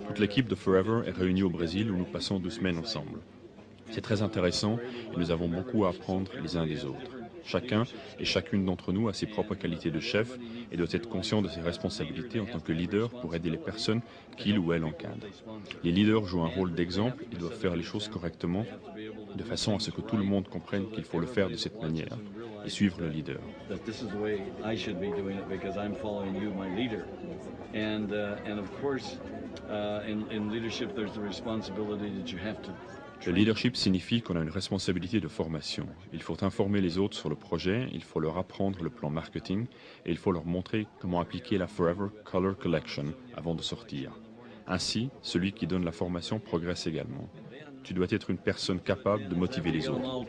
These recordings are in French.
Toute l'équipe de Forever est réunie au Brésil où nous passons 2 semaines ensemble. C'est très intéressant et nous avons beaucoup à apprendre les uns des autres. Chacun et chacune d'entre nous a ses propres qualités de chef et doit être conscient de ses responsabilités en tant que leader pour aider les personnes qu'il ou elle encadre. Les leaders jouent un rôle d'exemple et doivent faire les choses correctement de façon à ce que tout le monde comprenne qu'il faut le faire de cette manière et suivre le leader. Le leadership signifie qu'on a une responsabilité de formation. Il faut informer les autres sur le projet, il faut leur apprendre le plan marketing et il faut leur montrer comment appliquer la Forever Color Collection avant de sortir. Ainsi, celui qui donne la formation progresse également. Tu dois être une personne capable de motiver les autres.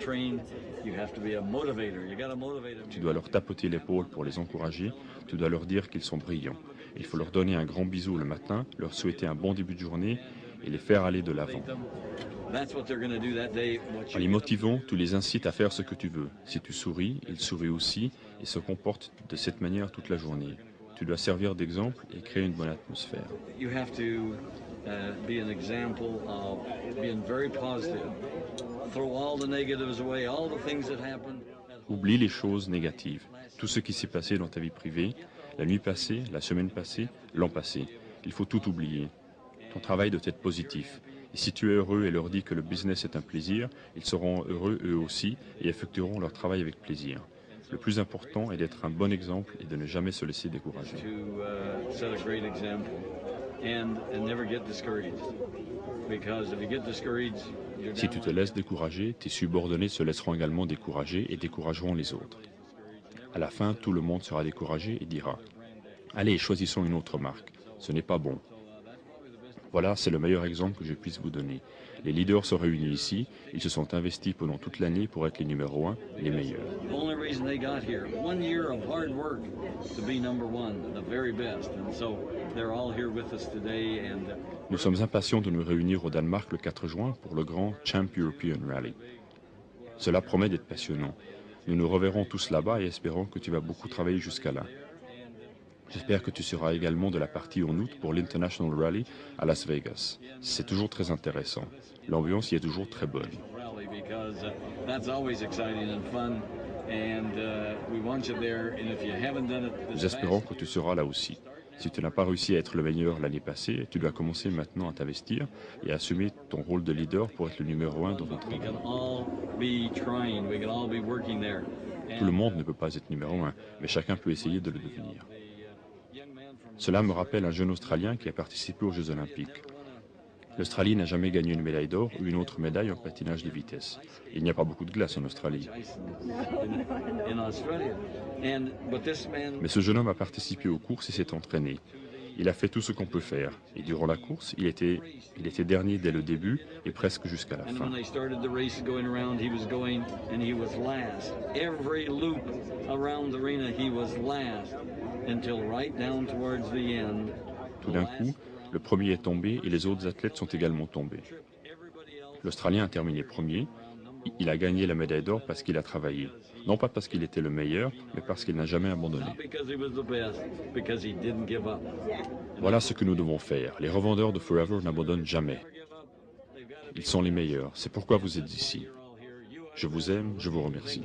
Tu dois leur tapoter l'épaule pour les encourager, tu dois leur dire qu'ils sont brillants. Il faut leur donner un grand bisou le matin, leur souhaiter un bon début de journée et les faire aller de l'avant. En les motivant, tu les incites à faire ce que tu veux. Si tu souris, ils sourient aussi et se comportent de cette manière toute la journée. Tu dois servir d'exemple et créer une bonne atmosphère. Oublie les choses négatives, tout ce qui s'est passé dans ta vie privée, la nuit passée, la semaine passée, l'an passé. Il faut tout oublier. Ton travail doit être positif. Et si tu es heureux et leur dis que le business est un plaisir, ils seront heureux eux aussi et effectueront leur travail avec plaisir. Le plus important est d'être un bon exemple et de ne jamais se laisser décourager. Si tu te laisses décourager, tes subordonnés se laisseront également décourager et décourageront les autres. À la fin, tout le monde sera découragé et dira « Allez, choisissons une autre marque. Ce n'est pas bon. » Voilà, c'est le meilleur exemple que je puisse vous donner. Les leaders sont réunis ici, ils se sont investis pendant toute l'année pour être les numéros 1, les meilleurs. Nous sommes impatients de nous réunir au Danemark le 4 juin pour le grand Champ European Rally. Cela promet d'être passionnant. Nous nous reverrons tous là-bas et espérons que tu vas beaucoup travailler jusqu'à là. J'espère que tu seras également de la partie en août pour l'International Rally à Las Vegas. C'est toujours très intéressant. L'ambiance y est toujours très bonne. Nous espérons que tu seras là aussi. Si tu n'as pas réussi à être le meilleur l'année passée, tu dois commencer maintenant à t'investir et à assumer ton rôle de leader pour être le numéro 1 dans votre équipe. Tout le monde ne peut pas être numéro 1, mais chacun peut essayer de le devenir. Cela me rappelle un jeune Australien qui a participé aux Jeux Olympiques. L'Australie n'a jamais gagné une médaille d'or ou une autre médaille en patinage de vitesse. Il n'y a pas beaucoup de glace en Australie. Mais ce jeune homme a participé aux courses et s'est entraîné. Il a fait tout ce qu'on peut faire. Et durant la course, il était dernier dès le début et presque jusqu'à la fin. Tout d'un coup, le premier est tombé et les autres athlètes sont également tombés. L'Australien a terminé premier. Il a gagné la médaille d'or parce qu'il a travaillé. Non pas parce qu'il était le meilleur, mais parce qu'il n'a jamais abandonné. Voilà ce que nous devons faire. Les revendeurs de Forever n'abandonnent jamais. Ils sont les meilleurs. C'est pourquoi vous êtes ici. Je vous aime, je vous remercie.